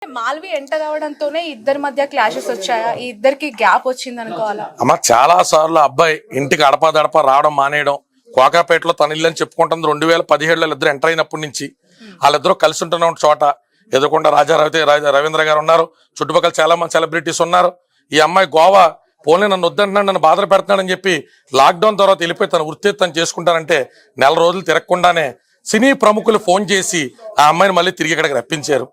Malvi enter అవడంతోనే ఇద్దరి మధ్య clashes వచ్చాయా? ఈ ఇద్దరికి గ్యాప్ వచ్చింది అనుకోవాలా? అమ్మ చాలా సార్లు అబ్బాయి ఇంటికి అడపదడప రావడం మానేయడం, కోకాపేటలో తన ఇల్లు అని చెప్పుకుంటుంది 2017లో ఇద్దరు ఎంటర్ అయినప్పటి నుంచి. వాళ్ళిద్దరూ కలిసి ఉంటున్న చోట ఎదుర్కొండ రవీంద్ర గారు ఉన్నారు, చుట్టుపక్కల చాలా మంది సెలబ్రిటీస్ ఉన్నారు. ఈ అమ్మాయి గోవా పోనీ నన్ను వద్దంటున్నాడు, నన్ను బాధలు పెడుతున్నాడని చెప్పి లాక్డౌన్ తర్వాత వెళ్ళిపోయి తన వృత్తి తను చేసుకుంటానంటే నెల రోజులు తిరగకుండానే సినీ ప్రముఖులు ఫోన్ చేసి ఆ అమ్మాయిని మళ్ళీ తిరిగి ఇక్కడికి రప్పించారు.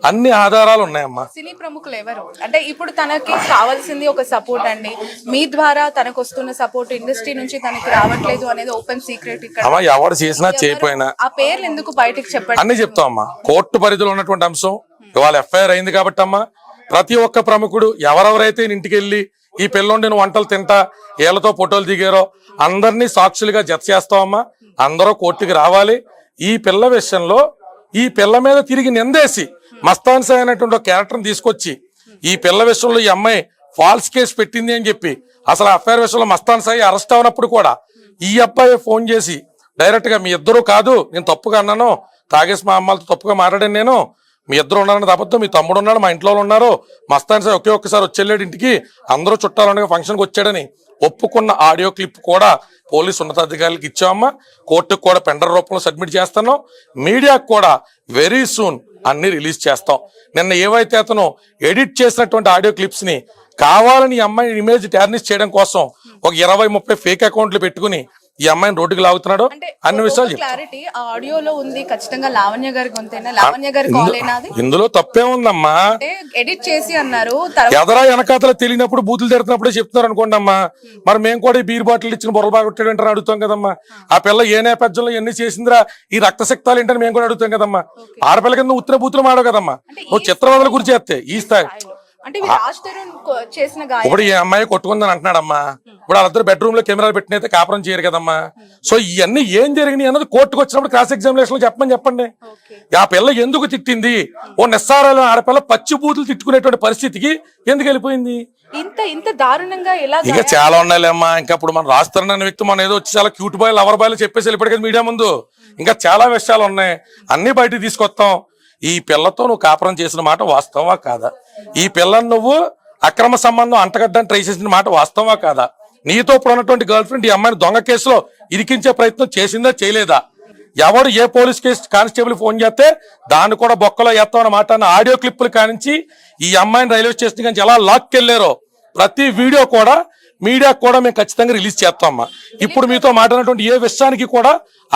అన్ని ఆధారాలు ఉన్నాయమ్మా. సినీ ప్రముఖులు ఎవరు అంటే ఇప్పుడు తనకి కావాల్సింది ఒక సపోర్ట్ అండి. మీ ద్వారా తనకు వస్తున్న సపోర్ట్ ఇండస్ట్రీ నుంచి తనకి రావట్లేదు అనేది ఓపెన్ సీక్రెట్. ఇక్కడ ఎవరు చేసినా చేయకపోయినా ఆ పేర్లు ఎందుకు బయటకు చెప్పండి? అన్ని చెప్తామమ్మా. కోర్టు పరిధిలో ఉన్నటువంటి అంశం ఇవాళ ఎఫ్ఐఆర్ అయింది కాబట్టి అమ్మా, ప్రతి ఒక్క ప్రముఖుడు ఎవరెవరైతే ఇంటికి వెళ్ళి ఈ పిల్లోండి వంటలు తింటా ఏళ్లతో ఫోటోలు దిగారో అందరినీ సాక్షులుగా జత చేస్తామమ్మా. అందరూ కోర్టుకి రావాలి. ఈ పిల్ల విషయంలో ఈ పిల్ల మీద తిరిగి నిందేసి మస్తాన్ సాయి అనేటువంటి ఒక క్యారెక్టర్ని తీసుకొచ్చి ఈ పిల్ల విషయంలో ఈ అమ్మాయి ఫాల్స్ కేసు పెట్టింది అని చెప్పి అసలు అఫైర్ విషయంలో మస్తాన్ సాయి అరెస్ట్ అవునప్పుడు కూడా ఈ అబ్బాయి ఫోన్ చేసి డైరెక్ట్ గా మీ ఇద్దరు కాదు, నేను తప్పుగా అన్నాను, తాగేసి మా అమ్మాలతో తప్పుగా మాట్లాడాను, నేను మీ ఇద్దరు ఉన్నారని అబద్ధం, మీ తమ్ముడు ఉన్నాడు, మా ఇంట్లో ఉన్నారు, మస్తాన్ సాయి ఒక్కసారి వచ్చేళ్ళాడు ఇంటికి, అందరూ చుట్టాలనే ఫంక్షన్కి వచ్చాడని ఒప్పుకున్న ఆడియో క్లిప్ కూడా పోలీసు ఉన్నతాధికారులకు ఇచ్చామమ్మా. కోర్టుకు కూడా పెండర్ రూపంలో సబ్మిట్ చేస్తాను. మీడియాకు కూడా వెరీ సూన్ అన్ని రిలీజ్ చేస్తాం. నిన్న ఏవైతే అతను ఎడిట్ చేసినటువంటి ఆడియో క్లిప్స్ ని కావాలని ఈ అమ్మాయి ఇమేజ్ టార్నిష్ చేయడం కోసం ఒక 20-30 ఫేక్ అకౌంట్లు పెట్టుకుని ఈ అమ్మాయిని రోడ్డుకి లాగుతున్నాడు. అన్ని విషయాలు క్లారిటీ ఆడియోలో ఉంది. ఖచ్చితంగా లావణ్య గారి గొంతేనా? లావణ్య గారి కాలేనా? ఇందులో తప్పే ఉందమ్మా. ఎడిట్ చేసి అన్నారు. ఎదరా వెనకాతల తెలియనప్పుడు బూతులు తిడుతున్నప్పుడే చెప్తున్నారు అనుకోండి అమ్మా. మరి మేము కూడా ఈ బీర్ బాటిల్ ఇచ్చిన బొరలు బాగొట్టాడు ఏంటని అడుగుతాం కదమ్మా. ఆ పిల్ల ఏ నేపథ్యంలో ఎన్ని చేసిందిరా ఈ రక్తశక్తాలు ఏంటని మేము కూడా అడుగుతాం కదమ్మా. ఆడపిల్ల కింద ఉత్తర బూతులు మాడవు కదమ్మా. నువ్వు చిత్రవదల గురించి చేస్తే ఈ స్థాయి ఇప్పుడు ఈ అమ్మాయి కొట్టుకుందని అంటున్నాడమ్మా. ఇప్పుడు వాళ్ళిద్దరు బెడ్రూమ్ లో కెమెరాలు పెట్టినైతే కాపురం చేయరు కదమ్మా. సో ఇవన్నీ ఏం జరిగినాయి అన్నది కోర్టుకు వచ్చినప్పుడు క్రాస్ ఎగ్జామినేషన్ లో చెప్పండి. ఆ పిల్ల ఎందుకు తిట్టింది? ఓ నిస్సారాలు ఆడపిల్ల పచ్చి బూతులు తిట్టుకునేటువంటి పరిస్థితికి ఎందుకు వెళ్ళిపోయింది? ఇంత దారుణంగా ఇంకా చాలా ఉన్నాయిలేమ్మా. ఇంకా ఇప్పుడు మనం రాస్తారన్న అనే వ్యక్తి మనం ఏదో వచ్చి చాలా క్యూట్ బాయ్ లవర్ బాయ్ చెప్పేసి వెళ్ళిపోయాడు కదా మీడియా ముందు. ఇంకా చాలా విషయాలు ఉన్నాయి, అన్ని బయటకు తీసుకొస్తాం. ఈ పిల్లతో నువ్వు కాపురం చేసిన మాట వాస్తవా కాదా? ఈ పిల్లని నువ్వు అక్రమ సంబంధం అంటగడ్డానికి ట్రై చేసిన మాట వాస్తవా కాదా? నీతో ఇప్పుడు ఉన్నటువంటి గర్ల్ ఫ్రెండ్ ఈ అమ్మాయిని దొంగ కేసులో ఇరికించే ప్రయత్నం చేసిందా చేయలేదా? ఎవరు ఏ పోలీస్ కేసు కానిస్టేబుల్ ఫోన్ చేస్తే దాన్ని కూడా బొక్కలో ఎత్తామన్న మాట అన్న ఆడియో క్లిప్పులు కానించి ఈ అమ్మాయిని రైల్వే స్టేషన్ నుంచి ఎలా లాక్కెళ్లారో ప్రతి వీడియో కూడా మీడియాకు కూడా మేము ఖచ్చితంగా రిలీజ్ చేస్తామమ్మా. ఇప్పుడు మీతో మాట్లాడినటువంటి ఏ విషయానికి కూడా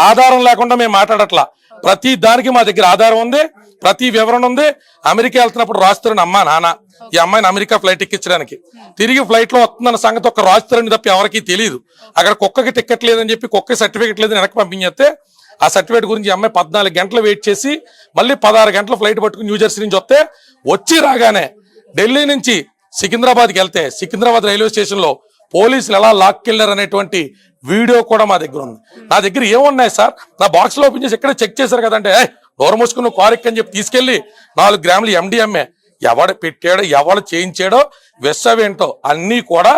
ఆధారం లేకుండా మేము మాట్లాడట్లా. ప్రతి దానికి మా దగ్గర ఆధారం ఉంది, ప్రతి వివరణ ఉంది. అమెరికా వెళ్తున్నప్పుడు రాజుతరుణ్ అమ్మా నాన్న ఈ అమ్మాయిని అమెరికా ఫ్లైట్ ఎక్కించడానికి తిరిగి ఫ్లైట్ లో వస్తుందన్న సంగతి ఒక రాజుతరుణ్ తప్ప ఎవరికి తెలియదు. అక్కడ కుక్కకి టికెట్ లేదని చెప్పి కుక్క సర్టిఫికెట్ లేదని వెనక్కి పంపించేస్తే ఆ సర్టిఫికేట్ గురించి అమ్మాయి 14 గంటలు వెయిట్ చేసి మళ్ళీ 16 గంటల ఫ్లైట్ పట్టుకుని న్యూజెర్సీ నుంచి వస్తే వచ్చి రాగానే ఢిల్లీ నుంచి సికింద్రాబాద్కి వెళ్తే సికింద్రాబాద్ రైల్వే స్టేషన్ లో పోలీసులు ఎలా లాక్కెళ్లారు అనేటువంటి వీడియో కూడా మా దగ్గర ఉంది. నా దగ్గర ఏమున్నాయి సార్? నా బాక్స్ లో ఓపెన్ చేసి ఎక్కడ చెక్ చేశారు కదంటే డోర్ మూసుకుని కారెక్ అని చెప్పి తీసుకెళ్లి 4 గ్రాములు MDMA ఎవడు పెట్టాడో ఎవడు చేయించాడో విషమేంటో అన్ని కూడా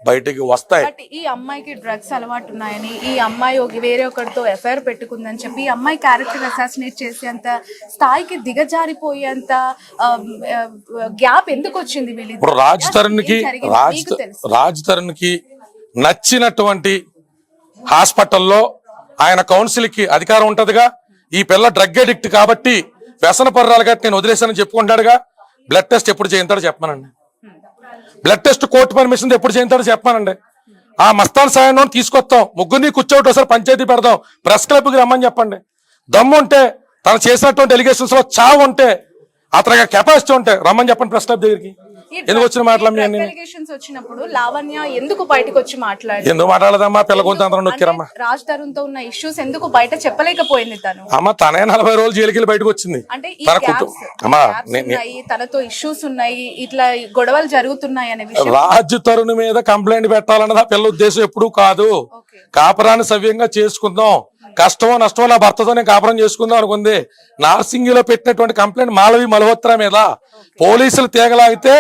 బయటికి వస్తాయి. ఈ అమ్మాయికి డ్రగ్స్ అలవాటు ఉన్నాయని, ఈ అమ్మాయి వేరే ఒకరితో ఎఫ్ఐఆర్ పెట్టుకుందని చెప్పి ఈ అమ్మాయి క్యారెక్టర్ అసాసినేట్ చేసేంత స్థాయికి దిగజారిపోయేంత గ్యాప్ ఎందుకు వచ్చింది? ఇప్పుడు రాజ్ తరుణ్ కి నచ్చినటువంటి హాస్పిటల్లో ఆయన కౌన్సిల్ కి అధికారం ఉంటదిగా. ఈ పిల్ల డ్రగ్ అడిక్ట్ కాబట్టి వ్యసన పర్రాలు కాబట్టి నేను వదిలేశానని చెప్పుకుంటాడుగా. బ్లడ్ టెస్ట్ ఎప్పుడు చేయించాడో చెప్పానండి. బ్లడ్ టెస్ట్ కోర్టు పర్మిషన్ ఎప్పుడు చేయించాడో చెప్పానండి. ఆ మస్తాన్ సాయి తీసుకొస్తాం, ముగ్గురిని కూర్చోబెట్టి ఒకసారి పంచాయతీ పెడదాం, ప్రెస్ క్లబ్కి రమ్మని చెప్పండి. దమ్ము ఉంటే తను చేసినటువంటి ఎలిగేషన్స్ లో చావు ఉంటే అతనికి కెపాసిటీ ఉంటే రమ్మని చెప్పండి ప్రెస్ క్లబ్ దగ్గరికి. ఎందుకు వచ్చిన వచ్చినప్పుడు లావణ్య ఎందుకు బయటకు వచ్చి ఎందుకు మాట్లాడదమ్మా? పిల్ల కొంత అందరం నొక్కిరమ్మా. రాజ్ తరుణ్ తో ఉన్న ఇష్యూస్ ఎందుకు బయట చెప్పలేకపోయింది తను? అమ్మ తనే 40 రోజులు జైలుకి బయటకు వచ్చింది. అంటే తనతో ఇష్యూస్ ఉన్నాయి, ఇట్లా గొడవలు జరుగుతున్నాయి అనే విషయం. రాజ్ తరుణ్ మీద కంప్లైంట్ పెట్టాలన్నది పిల్ల ఉద్దేశం ఎప్పుడు కాదు. కాపురాన్ని సవ్యంగా చేసుకుందాం, కష్టమో నష్టమో నా భర్తతో నేను కాపురం చేసుకుందాం అనుకుంది. నార్సింగిలో పెట్టినటువంటి కంప్లైంట్ మాలవి మల్హోత్రా మీద పోలీసులు తీగలాగితే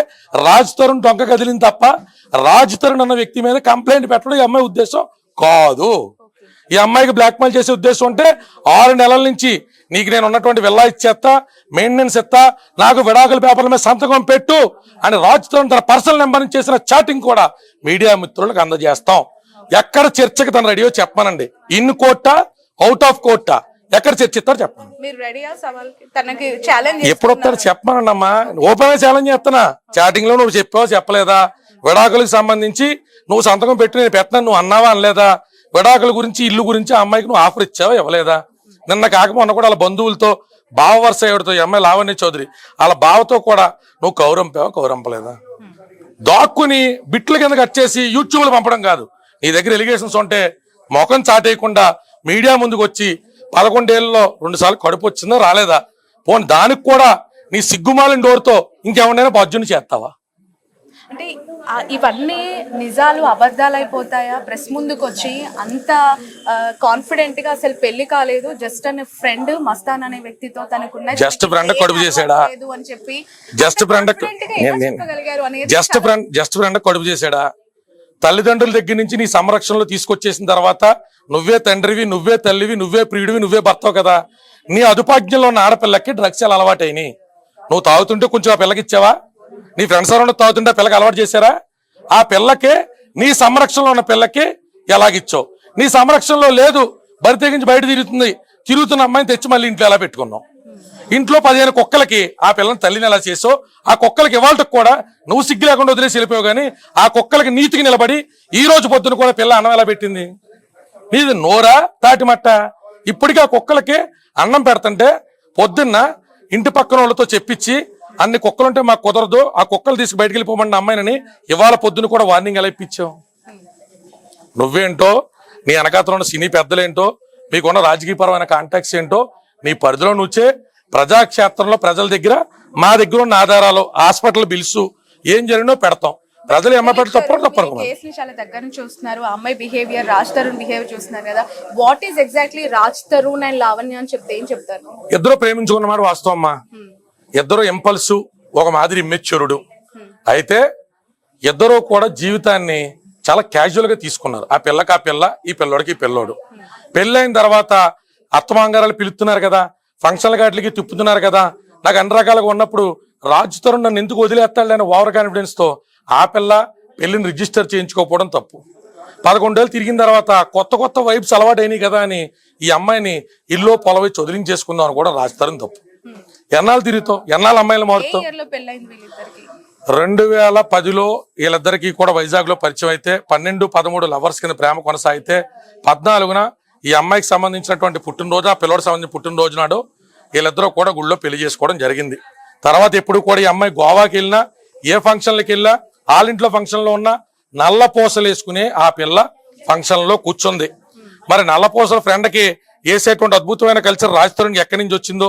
రాజ్ తరుణ్ డొంక కదిలింది తప్ప రాజ్ తరుణ్ అన్న వ్యక్తి మీద కంప్లైంట్ పెట్టడం ఈ అమ్మాయి ఉద్దేశం కాదు. ఈ అమ్మాయికి బ్లాక్మెయిల్ చేసే ఉద్దేశం ఉంటే 6 నెలల నుంచి నీకు నేను ఉన్నటువంటి విల్లా ఇచ్చేస్తా, మెయింటెనెన్స్ ఇస్తా, నాకు విడాకుల పేపర్ల మీద సంతకం పెట్టు అని రాజుతో తన పర్సనల్ నెంబర్ నుంచి చేసిన చాటింగ్ కూడా మీడియా మిత్రులకు అందజేస్తాం. ఎక్కడ చర్చకి తను రెడీయో చెప్పమనండి. ఇన్ కోర్టా, అవుట్ ఆఫ్ కోర్టా, ఎక్కడ చర్చిస్తారో చెప్పండి. మీరు రెడీయా సవాల్కి? తనకి ఛాలెంజ్ ఎప్పుడు వస్తారు చెప్పమనండి అమ్మా. ఓపెన్ గా ఛాలెంజ్ చేస్తున్నా. చాటింగ్ లో నువ్వు చెప్పావా చెప్పలేదా? విడాకులకు సంబంధించి నువ్వు సంతకం పెట్టి నేను పెట్టినా నువ్వు అన్నావా అనలేదా? విడాకుల గురించి, ఇల్లు గురించి ఆ అమ్మాయికి నువ్వు ఆఫర్ ఇచ్చావా ఇవ్వలేదా? నిన్న కాకపోయినా కూడా వాళ్ళ బంధువులతో, బావ వరుస ఎవరితో, ఈ అమ్మాయి లావణ్య చౌదరి వాళ్ళ బావతో కూడా నువ్వు కౌరంపావా కౌరంపలేదా? దాక్కుని బిట్ల కింద కట్ చేసి యూట్యూబ్ లో పంపడం కాదు. నీ దగ్గర ఎలిగేషన్స్ ఉంటే ముఖం చాటేయకుండా మీడియా ముందుకు వచ్చి 11 ఏళ్లలో 2 సార్లు కడుపు వచ్చిందా రాలేదా? పోనీ దానికి కూడా నీ సిగ్గుమాలిన డోర్తో ఇంకెవరినైనా బాధ్యుని చేస్తావా? అంటే ఇవన్నీ నిజాలు అబద్ధాలు అయిపోతాయా? ప్రెస్ ముందుకు వచ్చి అంత కాన్ఫిడెంట్ గా అసలు పెళ్లి కాలేదు, జస్ట్ అనే ఫ్రెండ్ మస్తాన్ అనే వ్యక్తితో తనకున్న జస్ట్ ఫ్రెండ్ కడుపు చేశాడా అని చెప్పి జస్ట్ ఫ్రెండ్ కడుపు చేశాడా? తల్లిదండ్రుల దగ్గర నుంచి నీ సంరక్షణలో తీసుకొచ్చేసిన తర్వాత నువ్వే తండ్రివి, నువ్వే తల్లివి, నువ్వే ప్రియుడివి, నువ్వే భర్తవు కదా. నీ అదుపాజ్ఞంలో ఉన్న ఆడపిల్లకి డ్రగ్స్ ఎలా అలవాటైనాయి? నువ్వు తాగుతుంటే కొంచెం ఆ పిల్లకి ఇచ్చావా? నీ ఫ్రెండ్స్ ఎవరన్నా తాగుతుంటే ఆ పిల్లకి అలవాటు చేశారా? ఆ పిల్లకే, నీ సంరక్షణలో ఉన్న పిల్లకి ఎలాగిచ్చావు? నీ సంరక్షణలో లేదు, బరి తెగించి బయట తిరుగుతున్న అమ్మాయిని తెచ్చి మళ్ళీ ఇంట్లో ఎలా పెట్టుకున్నావు? ఇంట్లో 15 కుక్కలకి ఆ పిల్లని తల్లిని ఎలా చేసావు? ఆ కుక్కలకి ఇవాళకి కూడా నువ్వు సిగ్గు లేకుండా వదిలేసి వెళ్ళిపోయావు. కానీ ఆ కుక్కలకి నీతికి నిలబడి ఈ రోజు పొద్దున కూడా పిల్ల అన్నం ఎలా పెట్టింది? నీది నోరా తాటిమట్ట? ఇప్పటికీ ఆ కుక్కలకి అన్నం పెడుతుంటే పొద్దున్న ఇంటి పక్కన వాళ్ళతో చెప్పించి అన్ని కుక్కలుంటే మాకు కుదరదు, ఆ కుక్కలు తీసుకు బయటకు వెళ్ళిపోమన్న అమ్మాయిని ఇవాళ పొద్దున కూడా వార్నింగ్ ఎలా ఇప్పించావు? నువ్వేంటో, నీ వెనకాతలో ఉన్న సినీ పెద్దలేంటో, మీకున్న రాజకీయపరమైన కాంటాక్ట్స్ ఏంటో నీ పరిధిలో నుంచే ప్రజాక్షేత్రంలో ప్రజల దగ్గర, మా దగ్గర ఉన్న ఆధారాలు, హాస్పిటల్ బిల్స్ ఏం జరిగినో పెడతాం. ప్రజలు ఏమంటారు తప్పరు. కేసుని చాలా దగ్గర నుంచి చూస్తున్నారు. ఆ అమ్మాయి బిహేవియర్, రాజ్ తరుణ్ బిహేవియర్ చూస్తున్నారు కదా. What is exactly Raj Tarun and Lavanya అని చెప్తే ఏం చెప్తారు? ఇద్దరు ప్రేమించుకున్నమాట వాస్తవం అమ్మా. ఇద్దరు ఇంపల్సు, ఒక మాదిరి ఇమ్మెచ్యూరుడు. అయితే ఇద్దరు కూడా జీవితాన్ని చాలా క్యాజువల్ గా తీసుకున్నారు. ఆ పిల్లకి ఆ పిల్ల, ఈ పిల్లోడికి ఈ పిల్లోడు. పెళ్ళైన తర్వాత అత్తమాంగారాలు పిలుస్తున్నారు కదా, ఫంక్షన్ల గాట్లకి తిప్పుతున్నారు కదా. నాకు అన్ని రకాలుగా ఉన్నప్పుడు రాజ్ తరుణ్ నన్ను ఎందుకు వదిలేస్తాడు అని ఓవర్ కాన్ఫిడెన్స్ తో ఆ పిల్ల పెళ్లిని రిజిస్టర్ చేయించుకోకపోవడం తప్పు. 11 ఏళ్ళు తిరిగిన తర్వాత కొత్త వైబ్స్ అలవాటు అయినాయి కదా అని ఈ అమ్మాయిని ఇల్లు పొలవై చొదిలించేసుకుందాం అని కూడా రాజ్ తరుణ్ తప్పు. ఎన్నాళ్ళు తిరుగుతావు? ఎన్నాళ్ళు అమ్మాయిలు మారుతావు? 2010లో వీళ్ళిద్దరికి కూడా వైజాగ్ లో పరిచయం అయితే 12-13 లవర్స్ కింద ప్రేమ కొనసాగితే 14న ఈ అమ్మాయికి సంబంధించినటువంటి పుట్టినరోజు, ఆ పిల్లడికి సంబంధించిన పుట్టినరోజు నాడు వీళ్ళిద్దరూ కూడా గుళ్ళో పెళ్లి చేసుకోవడం జరిగింది. తర్వాత ఎప్పుడు కూడా ఈ అమ్మాయి గోవాకి వెళ్ళినా, ఏ ఫంక్షన్లకి వెళ్ళినా, వాళ్ళింట్లో ఫంక్షన్ లో ఉన్న నల్ల పూసలు వేసుకునే ఆ పిల్ల ఫంక్షన్ లో కూర్చుంది. మరి నల్ల పూసల ఫ్రెండ్ కి వేసేటువంటి అద్భుతమైన కల్చర్ రాజ్ తరుణ్ ఎక్కడి నుంచి వచ్చిందో,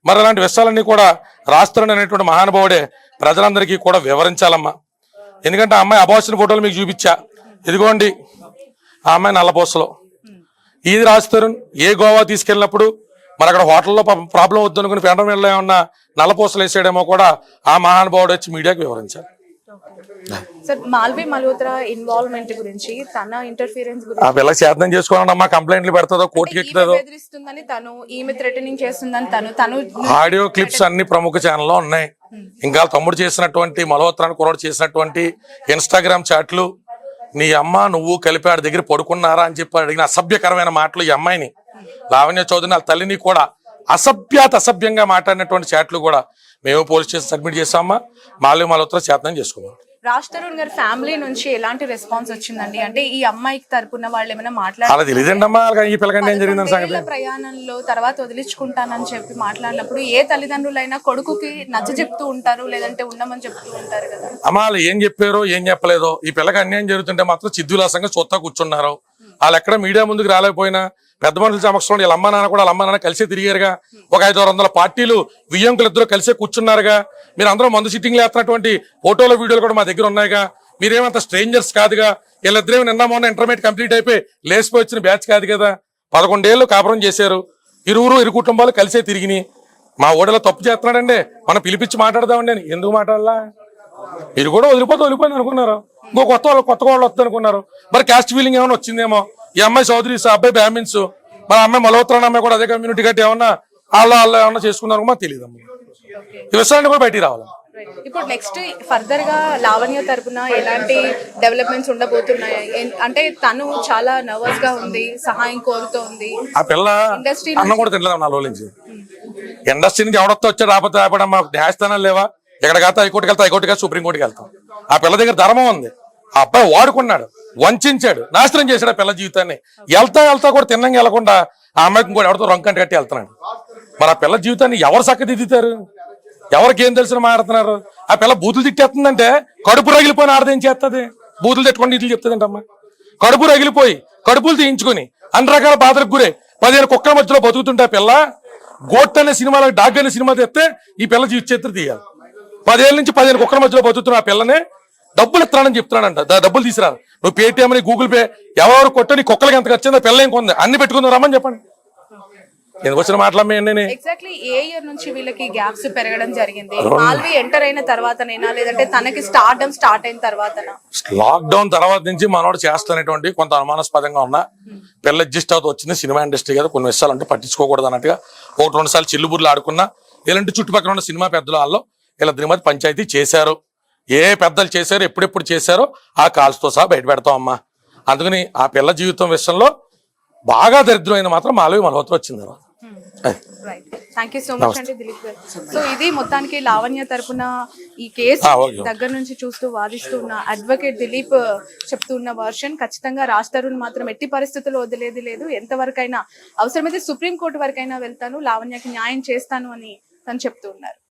మరి అలాంటి విషయాలన్నీ కూడా రాజ్ తరుణ్ అనేటువంటి మహానుభావుడే ప్రజలందరికీ కూడా వివరించాలమ్మా. ఎందుకంటే ఆ అమ్మాయి అబార్షన్ ఫోటోలు మీకు చూపించా, ఇదిగోండి ఆ అమ్మాయి నల్లపూసలో. ఇది రాజ్ తరుణ్ ఏ గోవా తీసుకెళ్ళినప్పుడు మరి అక్కడ హోటల్లో ప్రాబ్లం వద్దు అనుకుని పెండం వెళ్ళ ఏమన్నా నల్లపూసలు వేసాడేమో కూడా ఆ మహానుభావుడు వచ్చి మీడియాకి వివరించారు. సార్, మాల్వి మల్హోత్రా ఇన్వాల్వ్మెంట్ గురించి, తన ఇంటర్ఫిరెన్స్ గురించి, ఆ పిల్లకి శాతం చేసుకోవాలన్నా అమ్మా, కంప్లైంట్లు పెడతాదో, కోర్టుకి ఎక్కుతుందో, బెదిరిస్తుందని తను, ఈమె థ్రెటనింగ్ చేస్తుందని తను ఆడియో క్లిప్స్ అన్ని ప్రముఖ ఛానల్లో ఉన్నాయి. ఇంకా తమ్ముడు చేసినటువంటి, మల్హోత్రాని కుర్రాడు చేసినటువంటి ఇన్స్టాగ్రామ్ చాట్లు, నీ అమ్మ నువ్వు కలిపి ఆడి దగ్గర పడుకున్నారా అని చెప్పి అడిగిన అసభ్యకరమైన మాటలు ఈ అమ్మాయిని, లావణ్య చౌదరిని వాళ్ళ తల్లిని కూడా అసభ్యంగా మాట్లాడినటువంటి చాట్లు కూడా మేము పోలీస్ స్టేషన్ సబ్మిట్ చేసామా. మాల్వి మల్హోత్రా శాతం చేసుకోవాలి. రాజ్ తరుణ్ గారి ఫ్యామిలీ నుంచి ఎలాంటి రెస్పాన్స్ వచ్చిందండి? అంటే ఈ అమ్మాయికి తరపున వాళ్ళు ఏమైనా మాట్లాడారు? అలా తెలియదండమ్మా, ఈ పిల్లకంటే ఏం జరిగిందని సంగతి. ప్రయాణంలో తర్వాత వదిలించుకుంటానని చెప్పి మాట్లాడినప్పుడు ఏ తల్లిదండ్రులైనా కొడుకుకి నచ్చ చెప్తూ ఉంటారు, లేదంటే ఉండమని చెప్తూ ఉంటారు కదా. అమ్మా వాళ్ళు ఏం చెప్పారో ఏం చెప్పలేదో, ఈ పిల్లకి అన్యాయం జరుగుతుంటే మాత్రం చిద్దులాసంగా చొత్తా కూర్చున్నారు. వాళ్ళు ఎక్కడ మీడియా ముందుకు రాలేకపోయినా పెద్ద మనుషుల సమక్షంలో వీళ్ళ అమ్మ నాన్న కూడా వాళ్ళ అమ్మ నాన్న కలిసే తిరిగారుగా. ఒక 500-600 పార్టీలు వియ్యంకులు ఇద్దరు కలిసే కూర్చున్నారుగా. మీరు అందరూ మందు సిట్టింగ్లు వేస్తున్నటువంటి ఫోటోలు వీడియోలు కూడా మా దగ్గర ఉన్నాయిగా. మీరేమంత స్ట్రేంజర్స్ కాదుగా. వీళ్ళిద్దరేమో నిన్న మొన్న ఇంటర్మీడియట్ కంప్లీట్ అయిపోయి లేసిపోయి వచ్చిన బ్యాచ్ కాదు కదా. 11 ఏళ్ళు కాపురం చేశారు, ఇరు కుటుంబాలు కలిసే తిరిగినాయి. మా ఓడలో తప్పు చేస్తున్నాడండి, మనం పిలిపించి మాట్లాడదామండి అని. ఎందుకు మాట్లాడాలా? మీరు కూడా వదిలిపోయింది అనుకున్నారు, ఇంకో కొత్త వాళ్ళు వస్తుంది అనుకున్నారు. మరి క్యాస్ట్ ఫీలింగ్ ఏమైనా వచ్చిందేమో. ఈ అమ్మాయి చౌదరీస్, ఆ అబ్బాయి బ్రాహ్మిన్స్, మన అమ్మాయి మల్హోత్రా అమ్మాయి కూడా అదే కమ్యూనిటీ గట్టి ఏమన్నా వాళ్ళు ఏమన్నా చేసుకున్నారు మాకు తెలియదు అమ్మ. ఈ విషయాన్ని కూడా బయటికి రావాలి. ఇప్పుడు నెక్స్ట్ ఫర్దర్ గా లావణ్య తరపున ఎలాంటి డెవలప్మెంట్స్ ఉండబోతున్నాయి? అంటే తను చాలా నర్వస్ గా ఉంది, సహాయం కోరుతోంది. ఆ పిల్ల ఇండస్ట్రీ అన్నం కూడా తినలేదు 4 రోజుల నుంచి. ఇండస్ట్రీ నుంచి ఎవడొస్తా వచ్చాడు రాకపోతే రాపడమ్మా, న్యాయస్థానాలు లేవా? ఎక్కడికి వెళ్తా, హైకోర్టుకి వెళ్తా, హైకోర్టుకి వెళ్తా, సుప్రీంకోర్టుకి వెళ్తాం. ఆ పిల్ల దగ్గర ధర్మం ఉంది. ఆ అబ్బాయి వాడుకున్నాడు, వంచాడు, నాశనం చేశాడు ఆ పిల్ల జీవితాన్ని. వెళ్తా కూడా తిన్నంగా వెళ్లకుండా ఆ అమ్మాయికి కూడా ఎవరితో రొంకంట కట్టి వెళ్తున్నాడు. మరి ఆ పిల్ల జీవితాన్ని ఎవరు చక్కదిద్దుతారు? ఎవరికి ఏం తెలిసిన మాట్లాడుతున్నారు? ఆ పిల్ల బూతులు తిట్టేస్తుందంటే కడుపు రగిలిపోయిన ఆడదేం చేస్తుంది? బూతులు తిట్టుకొని ఇట్లు చెప్తుందంట అమ్మ. కడుపు రగిలిపోయి కడుపులు తీయించుకొని అన్ని రకాల బాధలకు గురే 15 కుక్కల మధ్యలో బతుకుతుంటే ఆ పిల్ల గోట్ అనే సినిమాలో డాగ్ అనే సినిమా తెస్తే ఈ పిల్ల జీవిత చరిత్ర తీయాలి. 10 ఏళ్ళ నుంచి 15 కుక్కల మధ్యలో బతుకుతున్న ఆ పిల్లనే డబ్బులు ఇస్తానని చెప్తున్నాడంట. డబ్బులు తీసుకురాను, నువ్వు పేటీఎం అని గూగుల్ పే ఎవరు కొట్ట నీ కుక్కలకి ఎంత ఖర్చిందో పిల్ల ఏం కొంది అన్ని పెట్టుకుందాం రమ్మని చెప్పండి. ఎందుకు వచ్చిన మాట్లాడమే? ఎగ్జాక్ట్లీ ఏ ఇయర్ నుంచి వీళ్ళకి గ్యాప్స్ పెరగడం జరిగింది? మాల్వి ఎంటర్ అయిన తర్వాతనేనా, లేదంటే తనకి స్టార్ట్ అయిన తర్వాతనా? లాక్డౌన్ తర్వాత నుంచి మనోడు చేస్తున్నటువంటి కొంత అనుమానాస్పదంగా ఉన్న పిల్ల అడ్జస్ట్ అవుతూ వచ్చింది. సినిమా ఇండస్ట్రీ కదా, కొన్ని విషయాలు అంటే పట్టించుకోకూడదు అన్నట్టుగా 1-2 సార్లు చిల్లుబుర్లు ఆడుకున్నా. ఇలాంటి చుట్టుపక్కల ఉన్న సినిమా పెద్దలు వాళ్ళు ఇలా దీని పంచాయతీ చేశారు. ఏ పెద్దలు చేశారు, ఎప్పుడెప్పుడు చేశారో ఆ కాల్స్తో సహా బయట పెడతాం అమ్మా. అందుకని ఆ పిల్ల జీవితం విషయంలో బాగా దరిద్రమైన మాత్రం మాలవి మల్హోత్రా వచ్చింది. Right, thank you so much అండి దిలీప్ గారు. సో ఇది మొత్తానికి లావణ్య తరపున ఈ కేసు దగ్గర నుంచి చూస్తూ వాదిస్తున్న అడ్వకేట్ దిలీప్ చెప్తున్న వర్షన్. ఖచ్చితంగా రాజ్ తరుణ్ మాత్రం ఎట్టి పరిస్థితుల్లో వదిలేది లేదు. ఎంతవరకైనా అవసరమైతే సుప్రీంకోర్టు వరకైనా వెళ్తాను, లావణ్యకి న్యాయం చేస్తాను అని తను చెప్తూ ఉన్నారు.